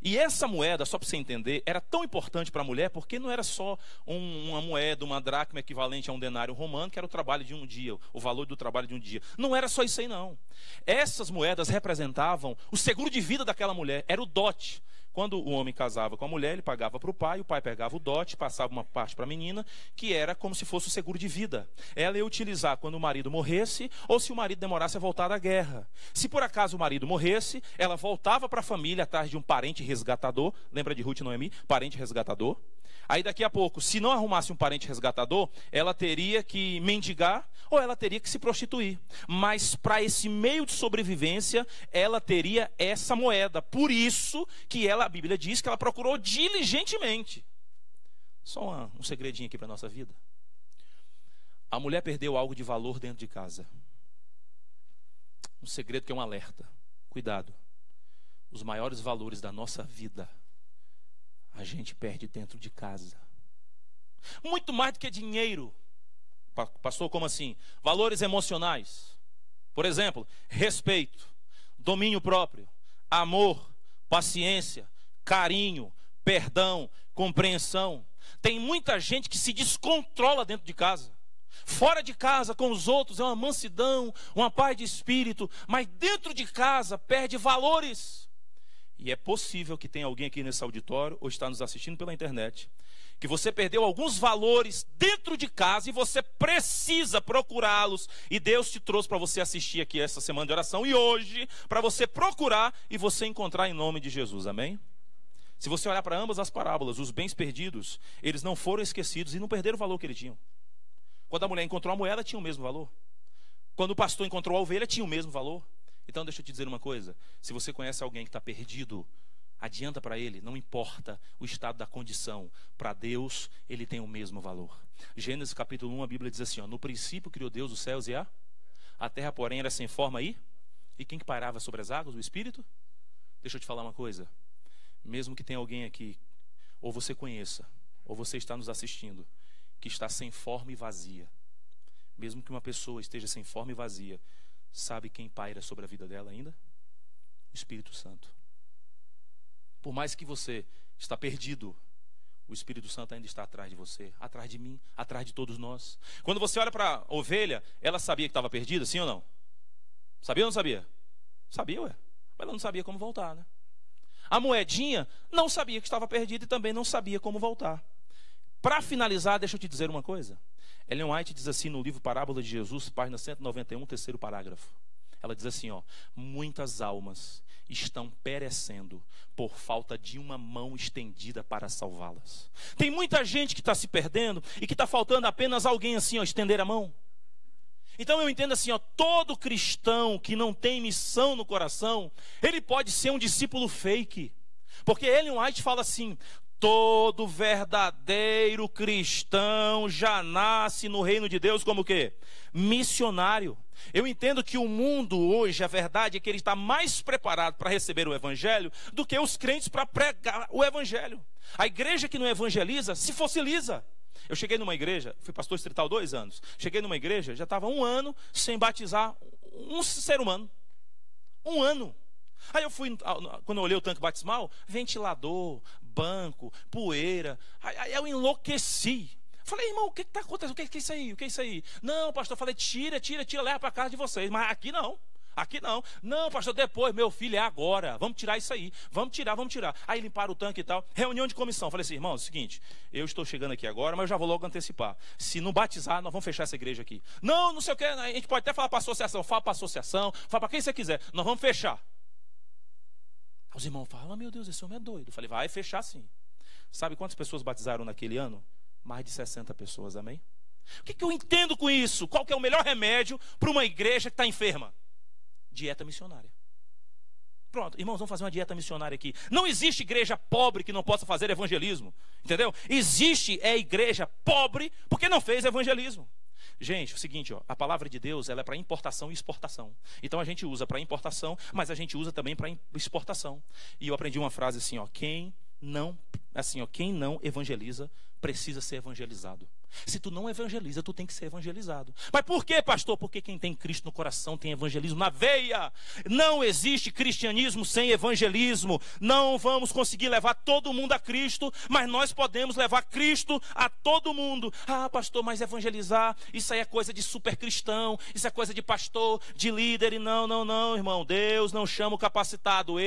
E essa moeda, só para você entender, era tão importante para a mulher, porque não era só uma moeda, uma dracma equivalente a um denário romano, que era o trabalho de um dia, o valor do trabalho de um dia. Não era só isso aí, não. Essas moedas representavam o seguro de vida daquela mulher, era o dote. Quando o homem casava com a mulher, ele pagava para o pai pegava o dote, passava uma parte para a menina, que era como se fosse o seguro de vida. Ela ia utilizar quando o marido morresse, ou se o marido demorasse a voltar da guerra. Se por acaso o marido morresse, ela voltava para a família atrás de um parente resgatador. Lembra de Ruth e Noemi? Parente resgatador. Aí daqui a pouco, se não arrumasse um parente resgatador, ela teria que mendigar ou ela teria que se prostituir. Mas para esse meio de sobrevivência, ela teria essa moeda. Por isso que a Bíblia diz que ela procurou diligentemente. Só um segredinho aqui para a nossa vida. A mulher perdeu algo de valor dentro de casa. Um segredo que é um alerta. Cuidado. Os maiores valores da nossa vida a gente perde dentro de casa. Muito mais do que dinheiro. Pastor, como assim? Valores emocionais. Por exemplo, respeito, domínio próprio, amor, paciência, carinho, perdão, compreensão. Tem muita gente que se descontrola dentro de casa. Fora de casa, com os outros, é uma mansidão, uma paz de espírito. Mas dentro de casa, perde valores. E é possível que tenha alguém aqui nesse auditório, ou está nos assistindo pela internet, que você perdeu alguns valores dentro de casa e você precisa procurá-los. E Deus te trouxe para você assistir aqui essa semana de oração. E hoje, para você procurar e você encontrar em nome de Jesus. Amém? Se você olhar para ambas as parábolas, os bens perdidos, eles não foram esquecidos e não perderam o valor que eles tinham. Quando a mulher encontrou a moeda, tinha o mesmo valor. Quando o pastor encontrou a ovelha, tinha o mesmo valor. Então deixa eu te dizer uma coisa. Se você conhece alguém que está perdido, adianta para ele, não importa o estado da condição. Para Deus, ele tem o mesmo valor. Gênesis capítulo 1, a Bíblia diz assim, ó, no princípio criou Deus os céus e a terra, porém, era sem forma e quem que pairava sobre as águas? O Espírito? Deixa eu te falar uma coisa. Mesmo que tenha alguém aqui, ou você conheça, ou você está nos assistindo, que está sem forma e vazia. Mesmo que uma pessoa esteja sem forma e vazia, sabe quem paira sobre a vida dela ainda? O Espírito Santo. Por mais que você está perdido, o Espírito Santo ainda está atrás de você, atrás de mim, atrás de todos nós. Quando você olha para a ovelha, ela sabia que estava perdida, sim ou não? Sabia ou não sabia? Sabia, ué. Mas ela não sabia como voltar, né? A moedinha não sabia que estava perdida e também não sabia como voltar. Para finalizar, deixa eu te dizer uma coisa. Ellen White diz assim no livro Parábola de Jesus, página 191, terceiro parágrafo. Ela diz assim, muitas almas estão perecendo por falta de uma mão estendida para salvá-las. Tem muita gente que está se perdendo e que está faltando apenas alguém assim, estender a mão. Então eu entendo assim, todo cristão que não tem missão no coração, ele pode ser um discípulo fake. Porque Ellen White fala assim, todo verdadeiro cristão já nasce no reino de Deus como o quê? Missionário. Eu entendo que o mundo hoje, a verdade é que ele está mais preparado para receber o evangelho do que os crentes para pregar o evangelho. A igreja que não evangeliza se fossiliza. Eu cheguei numa igreja, fui pastor distrital 2 anos. Cheguei numa igreja, já estava 1 ano sem batizar um ser humano. 1 ano. Aí eu fui, quando eu olhei o tanque batismal, ventilador, banco, poeira. Aí eu enlouqueci. Falei, irmão, o que está acontecendo? O que é isso aí? O que é isso aí? Não, pastor, eu falei, tira, leva para casa de vocês. Mas aqui não. Aqui não. Não, pastor, depois, meu filho, é agora. Vamos tirar isso aí. Vamos tirar. Aí limparam o tanque e tal. Reunião de comissão. Falei assim, irmão, é o seguinte, eu estou chegando aqui agora, mas eu já vou logo antecipar. Se não batizar, nós vamos fechar essa igreja aqui. Não sei o que, a gente pode até falar para a associação. Fala para a associação, fala para quem você quiser. Nós vamos fechar. Os irmãos falam, meu Deus, esse homem é doido. Eu falei, vai fechar sim. Sabe quantas pessoas batizaram naquele ano? Mais de 60 pessoas, amém? O que eu entendo com isso? Qual que é o melhor remédio para uma igreja que está enferma? Dieta missionária. Pronto, irmãos, vamos fazer uma dieta missionária aqui. Não existe igreja pobre que não possa fazer evangelismo. Entendeu? Existe igreja pobre porque não fez evangelismo. Gente, é o seguinte, a palavra de Deus ela é para importação e exportação. Então a gente usa para importação, mas a gente usa também para exportação. E eu aprendi uma frase assim, quem não evangeliza precisa ser evangelizado. Se tu não evangeliza, tu tem que ser evangelizado. Mas por quê, pastor? Porque quem tem Cristo no coração tem evangelismo na veia. Não existe cristianismo sem evangelismo. Não vamos conseguir levar todo mundo a Cristo, mas nós podemos levar Cristo a todo mundo. Ah, pastor, mas evangelizar, isso aí é coisa de super cristão, isso é coisa de pastor, de líder. E não, irmão. Deus não chama o capacitado,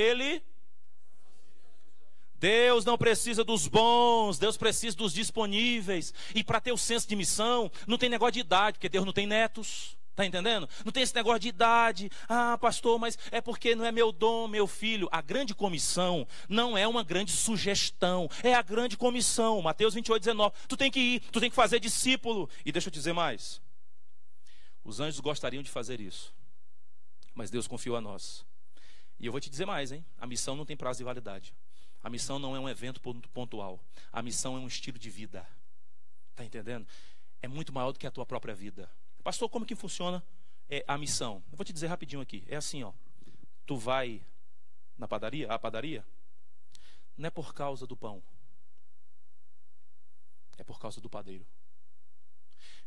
Deus não precisa dos bons, Deus precisa dos disponíveis. E para ter o senso de missão, não tem negócio de idade, porque Deus não tem netos. Está entendendo? Não tem esse negócio de idade. Ah, pastor, mas é porque não é meu dom, meu filho. A grande comissão não é uma grande sugestão, é a grande comissão. Mateus 28:19. Tu tem que ir, tu tem que fazer discípulo. E deixa eu te dizer mais. Os anjos gostariam de fazer isso, mas Deus confiou a nós. E eu vou te dizer mais, hein? A missão não tem prazo de validade. A missão não é um evento pontual. A missão é um estilo de vida. Está entendendo? É muito maior do que a tua própria vida. Pastor, como que funciona a missão? Eu vou te dizer rapidinho aqui. É assim, tu vai na padaria, a padaria, não é por causa do pão. É por causa do padeiro.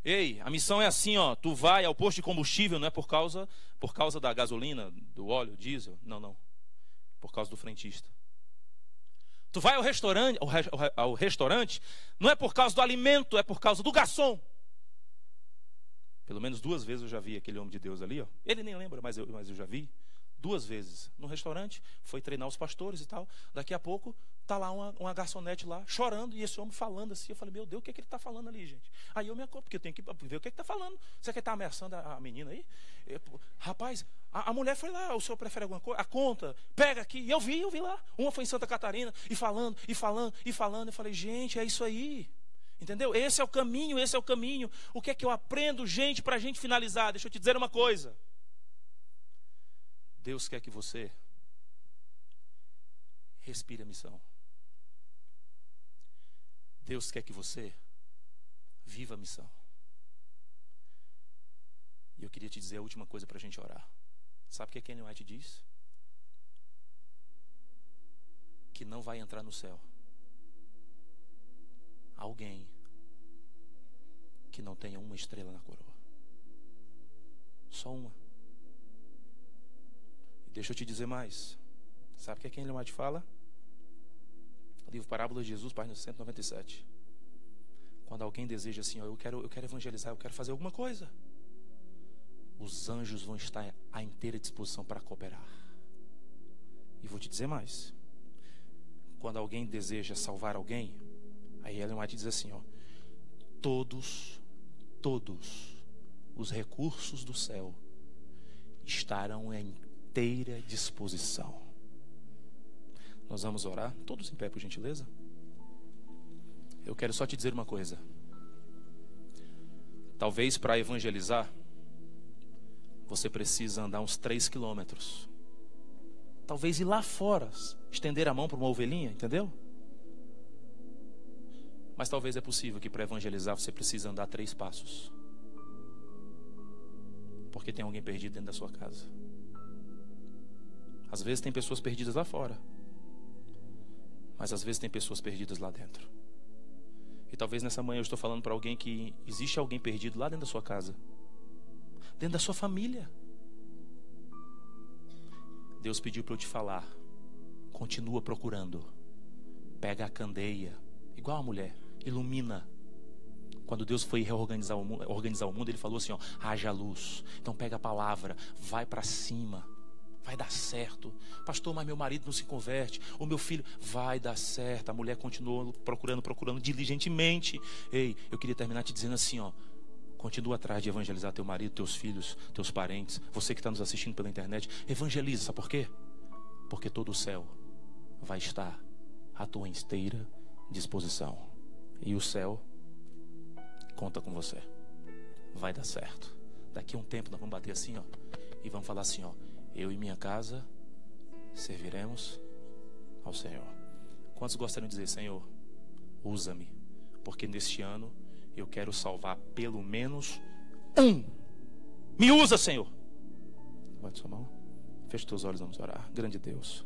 Ei, a missão é assim, tu vai ao posto de combustível, não é por causa da gasolina, do óleo, diesel. Não. Por causa do frentista. Tu vai ao restaurante, não é por causa do alimento, é por causa do garçom. Pelo menos 2 vezes eu já vi aquele homem de Deus ali, Ele nem lembra, mas eu já vi 2 vezes no restaurante, foi treinar os pastores e tal. Daqui a pouco tá lá uma garçonete lá chorando e esse homem falando assim. Eu falei, meu Deus, o que ele está falando ali, gente? Aí eu me acordo, porque eu tenho que ver o que ele está falando. Será que ele está ameaçando a menina aí? Rapaz, a mulher foi lá, o senhor prefere alguma coisa? A conta, pega aqui. E eu vi lá. Uma foi em Santa Catarina e falando. Eu falei, gente, é isso aí. Entendeu? Esse é o caminho. O que é que eu aprendo, gente, para a gente finalizar? Deixa eu te dizer uma coisa. Deus quer que você respire a missão. Deus quer que você viva a missão. E eu queria te dizer a última coisa para a gente orar. Sabe o que Ellen White diz? Que não vai entrar no céu alguém que não tenha uma estrela na coroa. Só uma. E deixa eu te dizer mais. Sabe o que Ellen White fala? Livro Parábola de Jesus, página 197. Quando alguém deseja assim, eu quero evangelizar, eu quero fazer alguma coisa, os anjos vão estar à inteira disposição para cooperar. E vou te dizer mais. Quando alguém deseja salvar alguém, aí Ellen White diz assim, todos os recursos do céu estarão em inteira disposição. Nós vamos orar, todos em pé, por gentileza. Eu quero só te dizer uma coisa. Talvez para evangelizar, você precisa andar uns 3 quilômetros. Talvez ir lá fora, estender a mão para uma ovelhinha, entendeu? Mas talvez é possível que para evangelizar você precise andar 3 passos. Porque tem alguém perdido dentro da sua casa. Às vezes tem pessoas perdidas lá fora, mas às vezes tem pessoas perdidas lá dentro. E talvez nessa manhã eu estou falando para alguém que existe alguém perdido lá dentro da sua casa, dentro da sua família. Deus pediu para eu te falar: continua procurando, pega a candeia, igual a mulher, ilumina. Quando Deus foi organizar o mundo, Ele falou assim, ó, haja luz. Então pega a palavra, vai para cima, vai dar certo. Pastor, mas meu marido não se converte, o meu filho, vai dar certo. A mulher continuou procurando diligentemente. Ei, eu queria terminar te dizendo assim, ó, continua atrás de evangelizar teu marido, teus filhos, teus parentes. Você que está nos assistindo pela internet, evangeliza, sabe por quê? Porque todo o céu vai estar à tua inteira disposição. E o céu conta com você. Vai dar certo. Daqui a um tempo nós vamos bater assim, ó, e vamos falar assim, ó, eu e minha casa serviremos ao Senhor. Quantos gostariam de dizer, Senhor, usa-me, porque neste ano eu quero salvar pelo menos um. Me usa, Senhor. Levante sua mão, feche teus olhos, vamos orar. Grande Deus,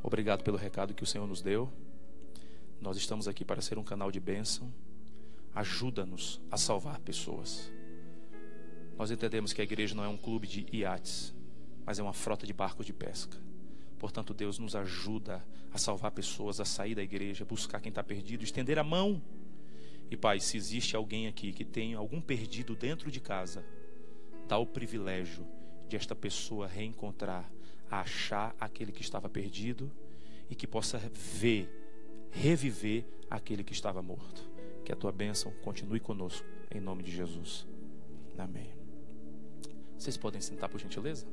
obrigado pelo recado que o Senhor nos deu. Nós estamos aqui para ser um canal de bênção. Ajuda-nos a salvar pessoas. Nós entendemos que a igreja não é um clube de iates, mas é uma frota de barcos de pesca. Portanto, Deus nos ajuda a salvar pessoas, a sair da igreja, buscar quem está perdido, estender a mão. E Pai, se existe alguém aqui que tem algum perdido dentro de casa, dá o privilégio de esta pessoa reencontrar, achar aquele que estava perdido e que possa reviver aquele que estava morto. Que a tua bênção continue conosco, em nome de Jesus. Amém. Vocês podem sentar, por gentileza?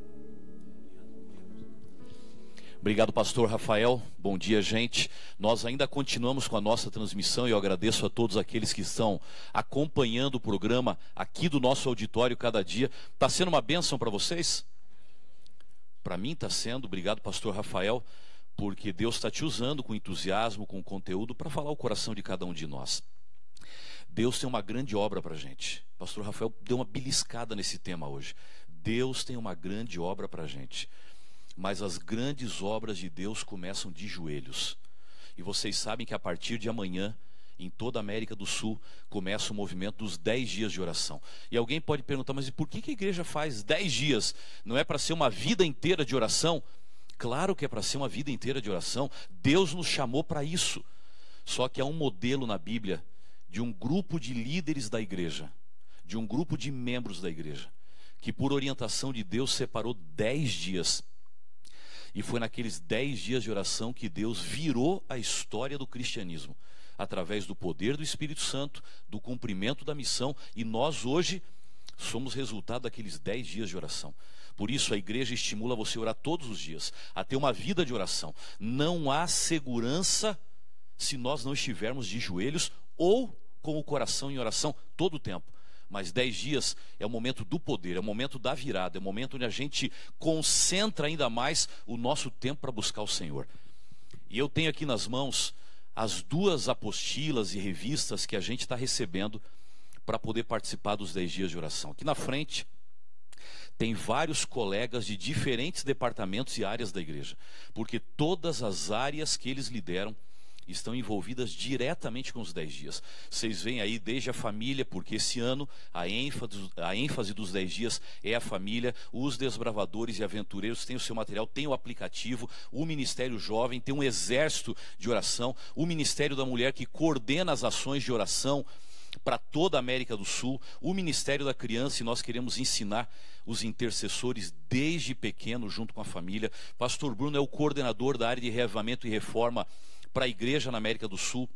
Obrigado, pastor Rafael. Bom dia, gente. Nós ainda continuamos com a nossa transmissão e eu agradeço a todos aqueles que estão acompanhando o programa aqui do nosso auditório cada dia. Está sendo uma bênção para vocês? Para mim está sendo. Obrigado, pastor Rafael, porque Deus está te usando com entusiasmo, com conteúdo para falar o coração de cada um de nós. Deus tem uma grande obra para a gente. Pastor Rafael deu uma beliscada nesse tema hoje. Deus tem uma grande obra para a gente. Mas as grandes obras de Deus começam de joelhos. E vocês sabem que a partir de amanhã, em toda a América do Sul, começa o movimento dos 10 dias de oração. E alguém pode perguntar, mas por que a igreja faz 10 dias? Não é para ser uma vida inteira de oração? Claro que é para ser uma vida inteira de oração. Deus nos chamou para isso. Só que há um modelo na Bíblia de um grupo de líderes da igreja, de um grupo de membros da igreja, que por orientação de Deus separou 10 dias. E foi naqueles 10 dias de oração que Deus virou a história do cristianismo, através do poder do Espírito Santo, do cumprimento da missão, e nós hoje somos resultado daqueles 10 dias de oração. Por isso a igreja estimula você a orar todos os dias, a ter uma vida de oração. Não há segurança se nós não estivermos de joelhos ou com o coração em oração todo o tempo. Mas 10 dias é o momento do poder, é o momento da virada, é o momento onde a gente concentra ainda mais o nosso tempo para buscar o Senhor. E eu tenho aqui nas mãos as 2 apostilas e revistas que a gente está recebendo para poder participar dos 10 dias de oração. Aqui na frente tem vários colegas de diferentes departamentos e áreas da igreja, porque todas as áreas que eles lideram estão envolvidas diretamente com os 10 dias. Vocês veem aí desde a família, porque esse ano a ênfase dos 10 dias é a família. Os desbravadores e aventureiros têm o seu material, tem o aplicativo. O Ministério Jovem tem um exército de oração. O Ministério da Mulher, que coordena as ações de oração para toda a América do Sul. O Ministério da Criança, e nós queremos ensinar os intercessores desde pequeno junto com a família. Pastor Bruno é o coordenador da área de reavivamento e reforma para a igreja na América do Sul.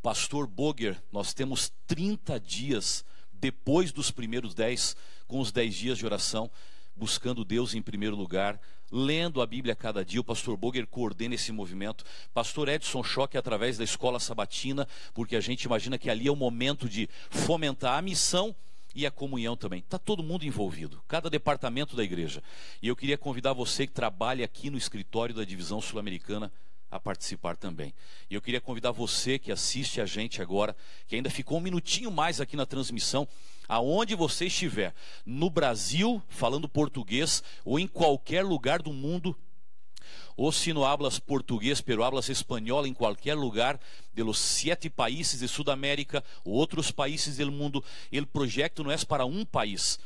Pastor Boger, nós temos 30 dias depois dos primeiros 10, com os 10 dias de oração, buscando Deus em primeiro lugar, lendo a Bíblia a cada dia. O pastor Boger coordena esse movimento. Pastor Edson Schock, através da escola sabatina, porque a gente imagina que ali é o momento de fomentar a missão e a comunhão também. Está todo mundo envolvido, cada departamento da igreja. E eu queria convidar você que trabalha aqui no escritório da Divisão Sul-Americana a participar também. E eu queria convidar você que assiste a gente agora, que ainda ficou um minutinho mais aqui na transmissão, aonde você estiver, no Brasil, falando português, ou em qualquer lugar do mundo, ou se não hablas português, pero hablas espanhol, em qualquer lugar de los 7 países de Sudamérica, ou outros países do mundo, o projeto não é para um país,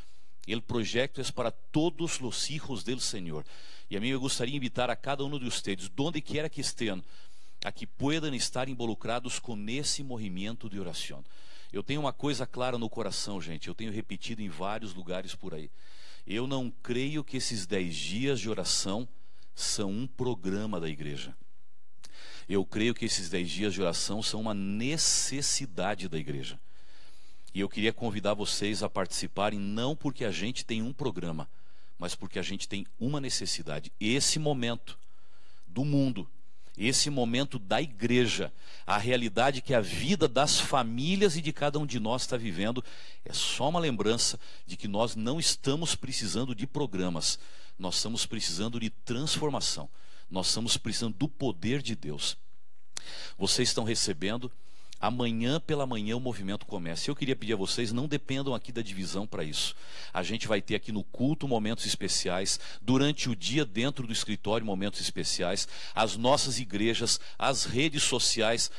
o projeto é para todos os hijos del Senhor. E a mim eu gostaria de invitar a cada um de vocês, donde quiera que estejam, a que puedan estar involucrados com esse movimento de oração. Eu tenho uma coisa clara no coração, gente, eu tenho repetido em vários lugares por aí. Eu não creio que esses 10 dias de oração são um programa da igreja. Eu creio que esses 10 dias de oração são uma necessidade da igreja. E eu queria convidar vocês a participarem, não porque a gente tem um programa, mas porque a gente tem uma necessidade. Esse momento do mundo, esse momento da igreja, a realidade que a vida das famílias e de cada um de nós está vivendo, é só uma lembrança de que nós não estamos precisando de programas, nós estamos precisando de transformação, nós estamos precisando do poder de Deus. Vocês estão recebendo, amanhã pela manhã o movimento começa. Eu queria pedir a vocês, não dependam aqui da divisão para isso. A gente vai ter aqui no culto momentos especiais, durante o dia dentro do escritório momentos especiais, as nossas igrejas, as redes sociais,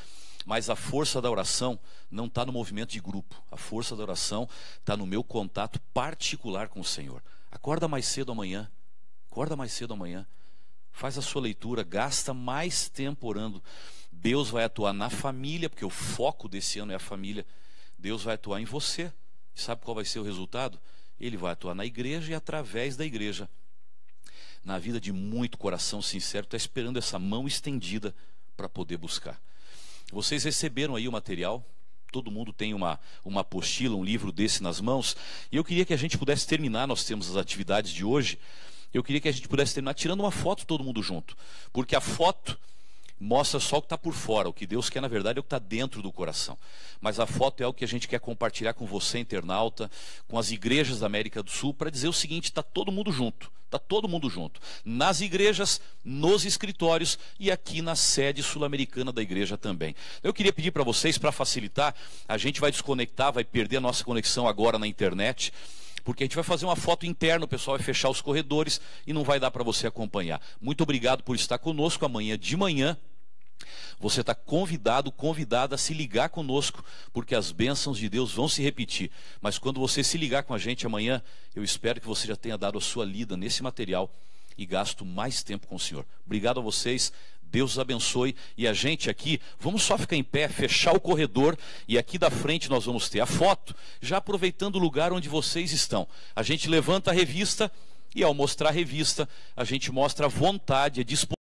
mas a força da oração não está no movimento de grupo. A força da oração está no meu contato particular com o Senhor. Acorda mais cedo amanhã, faz a sua leitura, gasta mais tempo orando. Deus vai atuar na família, porque o foco desse ano é a família. Deus vai atuar em você. E sabe qual vai ser o resultado? Ele vai atuar na igreja e através da igreja. Na vida de muito coração sincero, está esperando essa mão estendida para poder buscar. Vocês receberam aí o material? Todo mundo tem uma apostila, um livro desse nas mãos. E eu queria que a gente pudesse terminar, nós temos as atividades de hoje. Eu queria que a gente pudesse terminar tirando uma foto todo mundo junto. Porque a foto mostra só o que está por fora. O que Deus quer, na verdade, é o que está dentro do coração. Mas a foto é o que a gente quer compartilhar com você, internauta, com as igrejas da América do Sul, para dizer o seguinte: está todo mundo junto. Está todo mundo junto. Nas igrejas, nos escritórios e aqui na sede sul-americana da igreja também. Eu queria pedir para vocês, para facilitar, a gente vai desconectar, vai perder a nossa conexão agora na internet, porque a gente vai fazer uma foto interna, o pessoal vai fechar os corredores e não vai dar para você acompanhar. Muito obrigado por estar conosco. Amanhã de manhã você está convidado, convidada a se ligar conosco, porque as bênçãos de Deus vão se repetir. Mas quando você se ligar com a gente amanhã, eu espero que você já tenha dado a sua lida nesse material e gasto mais tempo com o Senhor. Obrigado a vocês, Deus os abençoe. E a gente aqui, vamos só ficar em pé, fechar o corredor, e aqui da frente nós vamos ter a foto, já aproveitando o lugar onde vocês estão. A gente levanta a revista e ao mostrar a revista, a gente mostra a vontade, a disposição